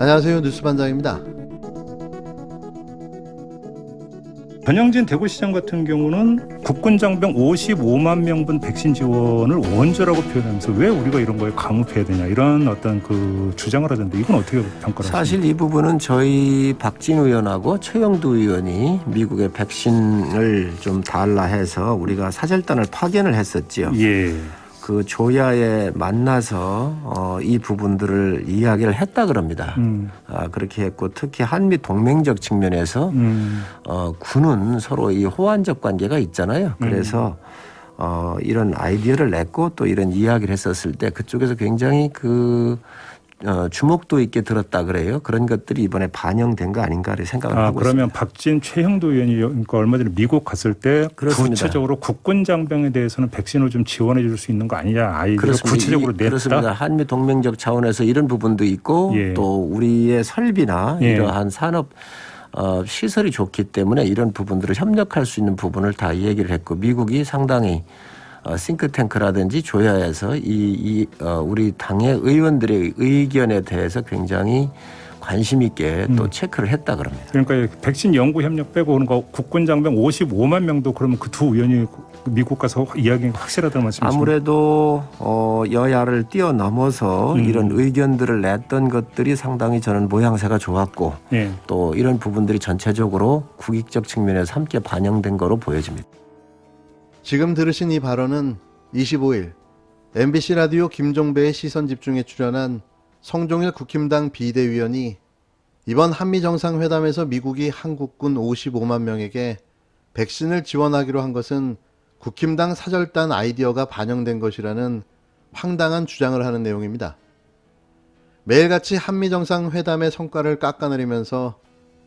안녕하세요. 뉴스반장입니다. 전영진 대구시장 같은 경우는 국군장병 55만 명분 백신 지원을 원조라고 표현하면서 왜 우리가 이런 거에 감옥해야 되냐 이런 어떤 그 주장을 하던데 이건 어떻게 평가를 하십니까? 사실 이 부분은 저희 박진 의원하고 최영두 의원이 미국의 백신을 좀 달라 해서 우리가 사절단을 파견을 했었지요. 예. 그 조야에 만나서 이 부분들을 이야기를 했다 그럽니다. 그렇게 했고 특히 한미 동맹적 측면에서 군은 서로 이 호환적 관계가 있잖아요. 그래서 이런 아이디어를 냈고 또 이런 이야기를 했었을 때 그쪽에서 굉장히 주목도 있게 들었다 그래요. 그런 것들이 이번에 반영된 거 아닌가를 생각을 하고 그러면 있습니다. 박진 최형도 의원이 그러니까 얼마 전에 미국 갔을 때 그렇습니다. 구체적으로 국군 장병에 대해서는 백신을 좀 지원해 줄 수 있는 거 아니냐 아이디어를 구체적으로 냈다. 그렇습니다. 한미 동맹적 차원에서 이런 부분도 있고 예. 또 우리의 설비나 예. 이러한 산업 시설이 좋기 때문에 이런 부분들을 협력할 수 있는 부분을 다 얘기를 했고 미국이 상당히 싱크탱크라든지 조야에서 우리 당의 의원들의 의견에 대해서 굉장히 관심 있게 또 체크를 했다 그럽니다. 그러니까 백신 연구 협력 빼고 그런 거 국군 장병 55만 명도 그러면 그 두 의원이 미국 가서 이야기가 확실하다는 말씀이십니까? 아무래도 여야를 뛰어넘어서 이런 의견들을 냈던 것들이 상당히 저는 모양새가 좋았고 예. 또 이런 부분들이 전체적으로 국익적 측면에서 함께 반영된 거로 보여집니다. 지금 들으신 이 발언은 25일 MBC 라디오 김종배의 시선집중에 출연한 성종일 국힘당 비대위원이 이번 한미정상회담에서 미국이 한국군 55만 명에게 백신을 지원하기로 한 것은 국힘당 사절단 아이디어가 반영된 것이라는 황당한 주장을 하는 내용입니다. 매일같이 한미정상회담의 성과를 깎아내리면서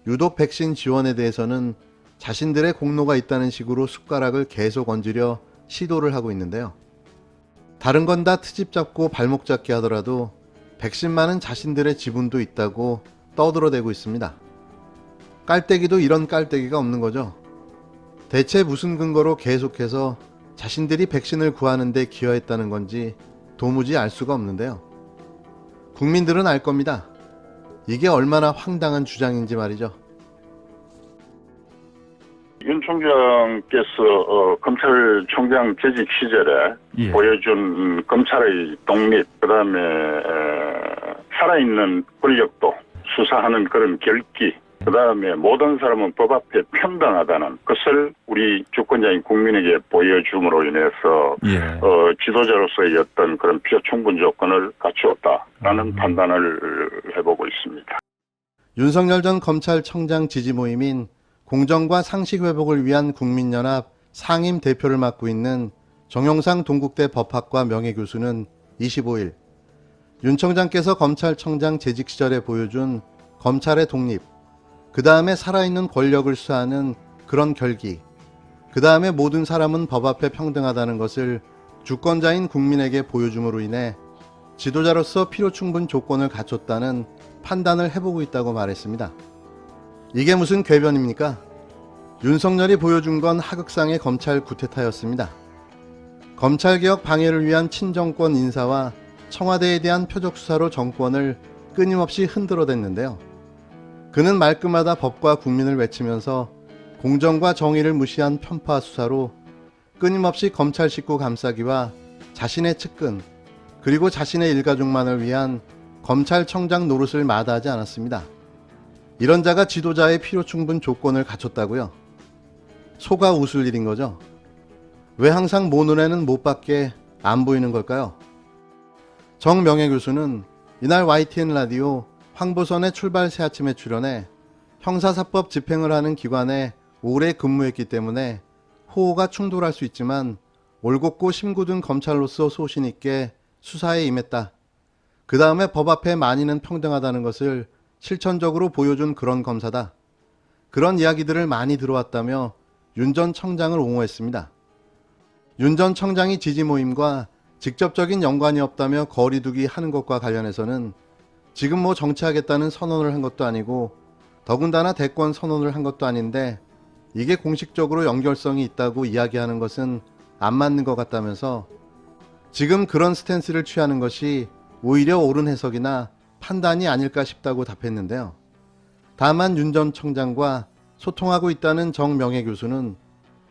유독 백신 지원에 대해서는 자신들의 공로가 있다는 식으로 숟가락을 계속 얹으려 시도를 하고 있는데요. 다른 건 다 트집 잡고 발목 잡기 하더라도 백신만은 자신들의 지분도 있다고 떠들어대고 있습니다. 깔때기도 이런 깔때기가 없는 거죠. 대체 무슨 근거로 계속해서 자신들이 백신을 구하는 데 기여했다는 건지 도무지 알 수가 없는데요. 국민들은 알 겁니다. 이게 얼마나 황당한 주장인지 말이죠. 윤 총장께서 검찰총장 재직 시절에 예. 보여준 검찰의 독립, 그다음에 살아있는 권력도 수사하는 그런 결기, 그다음에 모든 사람은 법 앞에 평등하다는 것을 우리 주권자인 국민에게 보여줌으로 인해서 예. 지도자로서의 어떤 그런 필요 충분 조건을 갖추었다라는 판단을 해보고 있습니다. 윤석열 전 검찰청장 지지 모임인 공정과 상식 회복을 위한 국민연합 상임 대표를 맡고 있는 정용상 동국대 법학과 명예교수는 25일 윤 청장께서 검찰청장 재직 시절에 보여준 검찰의 독립, 그 다음에 살아있는 권력을 수사하는 그런 결기, 그 다음에 모든 사람은 법 앞에 평등하다는 것을 주권자인 국민에게 보여줌으로 인해 지도자로서 필요 충분 조건을 갖췄다는 판단을 해보고 있다고 말했습니다. 이게 무슨 궤변입니까? 윤석열이 보여준 건 하극상의 검찰 구태타였습니다. 검찰개혁 방해를 위한 친정권 인사와 청와대에 대한 표적 수사로 정권을 끊임없이 흔들어댔는데요. 그는 말끝마다 법과 국민을 외치면서 공정과 정의를 무시한 편파 수사로 끊임없이 검찰 식구 감싸기와 자신의 측근 그리고 자신의 일가족만을 위한 검찰청장 노릇을 마다하지 않았습니다. 이런 자가 지도자의 필요 충분 조건을 갖췄다고요? 소가 웃을 일인 거죠. 왜 항상 모 눈에는 못 밖에 안 보이는 걸까요? 정명예 교수는 이날 YTN 라디오 황보선의 출발 새아침에 출연해 형사사법 집행을 하는 기관에 오래 근무했기 때문에 호호가 충돌할 수 있지만 올곧고 심궂은 검찰로서 소신 있게 수사에 임했다. 그 다음에 법 앞에 만인은 평등하다는 것을 실천적으로 보여준 그런 검사다. 그런 이야기들을 많이 들어왔다며 윤 전 청장을 옹호했습니다. 윤 전 청장이 지지 모임과 직접적인 연관이 없다며 거리두기 하는 것과 관련해서는 지금 뭐 정치하겠다는 선언을 한 것도 아니고 더군다나 대권 선언을 한 것도 아닌데 이게 공식적으로 연결성이 있다고 이야기하는 것은 안 맞는 것 같다면서 지금 그런 스탠스를 취하는 것이 오히려 옳은 해석이나 판단이 아닐까 싶다고 답했는데요. 다만 윤 전 청장과 소통하고 있다는 정명애 교수는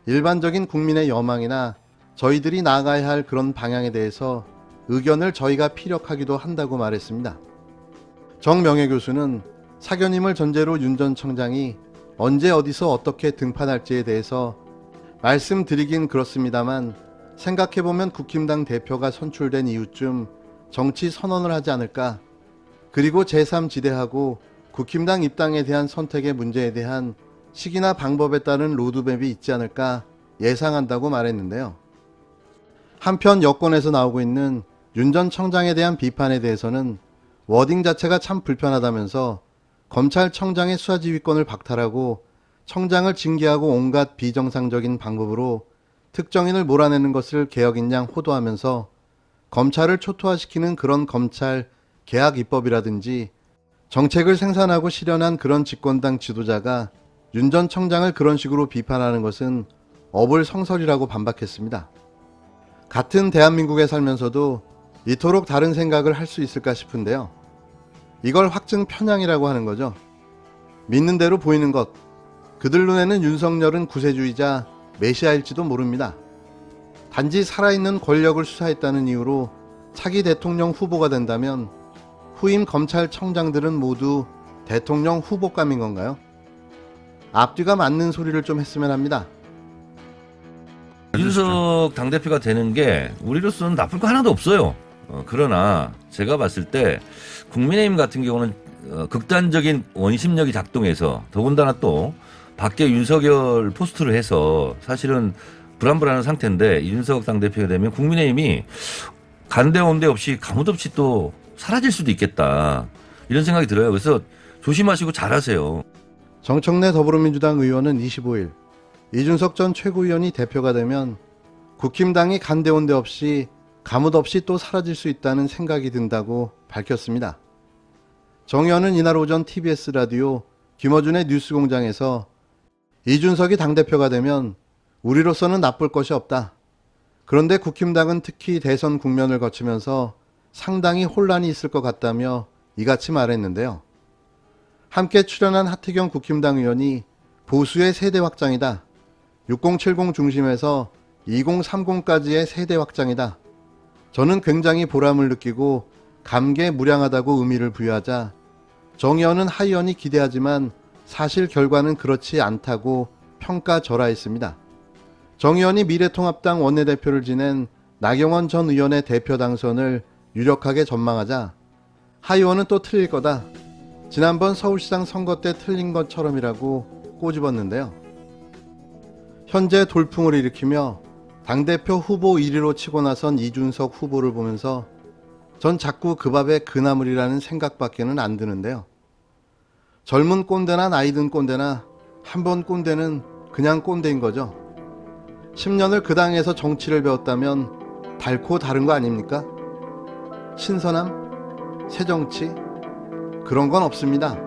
일반적인 국민의 여망이나 저희들이 나아가야 할 그런 방향에 대해서 의견을 저희가 피력하기도 한다고 말했습니다. 정명애 교수는 사견임을 전제로 윤 전 청장이 언제 어디서 어떻게 등판할지에 대해서 말씀드리긴 그렇습니다만 생각해보면 국힘당 대표가 선출된 이후쯤 정치 선언을 하지 않을까, 그리고 제3지대하고 국힘당 입당에 대한 선택의 문제에 대한 시기나 방법에 따른 로드맵이 있지 않을까 예상한다고 말했는데요. 한편 여권에서 나오고 있는 윤 전 청장에 대한 비판에 대해서는 워딩 자체가 참 불편하다면서 검찰청장의 수사지휘권을 박탈하고 청장을 징계하고 온갖 비정상적인 방법으로 특정인을 몰아내는 것을 개혁인 양 호도하면서 검찰을 초토화시키는 그런 검찰 개혁 입법이라든지 정책을 생산하고 실현한 그런 집권당 지도자가 윤 전 청장을 그런 식으로 비판하는 것은 어불성설이라고 반박했습니다. 같은 대한민국에 살면서도 이토록 다른 생각을 할 수 있을까 싶은데요. 이걸 확증 편향이라고 하는 거죠. 믿는 대로 보이는 것. 그들 눈에는 윤석열은 구세주의자 메시아일지도 모릅니다. 단지 살아있는 권력을 수사했다는 이유로 차기 대통령 후보가 된다면 후임 검찰청장들은 모두 대통령 후보감인 건가요? 앞뒤가 맞는 소리를 좀 했으면 합니다. 윤석 당대표가 되는 게 우리로서는 나쁠 거 하나도 없어요. 그러나 제가 봤을 때 국민의힘 같은 경우는 극단적인 원심력이 작동해서 더군다나 또 밖에 윤석열 포스트를 해서 사실은 불안불안한 상태인데 윤석 당대표가 되면 국민의힘이 간데 온데 없이 가뭇 없이 또 사라질 수도 있겠다. 이런 생각이 들어요. 그래서 조심하시고 잘하세요. 정청래 더불어민주당 의원은 25일 이준석 전 최고위원이 대표가 되면 국힘당이 간데온데 없이 가뭇 없이 또 사라질 수 있다는 생각이 든다고 밝혔습니다. 정 의원은 이날 오전 TBS 라디오 김어준의 뉴스공장에서 이준석이 당대표가 되면 우리로서는 나쁠 것이 없다. 그런데 국힘당은 특히 대선 국면을 거치면서 상당히 혼란이 있을 것 같다며 이같이 말했는데요. 함께 출연한 하태경 국힘당 의원이 보수의 세대 확장이다. 6070 중심에서 2030까지의 세대 확장이다. 저는 굉장히 보람을 느끼고 감개무량하다고 의미를 부여하자 정 의원은 하 의원이 기대하지만 사실 결과는 그렇지 않다고 평가절하했습니다. 정 의원이 미래통합당 원내대표를 지낸 나경원 전 의원의 대표 당선을 유력하게 전망하자 하 의원은 또 틀릴 거다. 지난번 서울시장 선거 때 틀린 것처럼이라고 꼬집었는데요. 현재 돌풍을 일으키며 당대표 후보 1위로 치고 나선 이준석 후보를 보면서 전 자꾸 그 밥에 그 나물이라는 생각밖에는 안 드는데요. 젊은 꼰대나 나이든 꼰대나 한 번 꼰대는 그냥 꼰대인 거죠. 10년을 그 당에서 정치를 배웠다면 달고 다른 거 아닙니까? 신선함? 새정치? 그런 건 없습니다.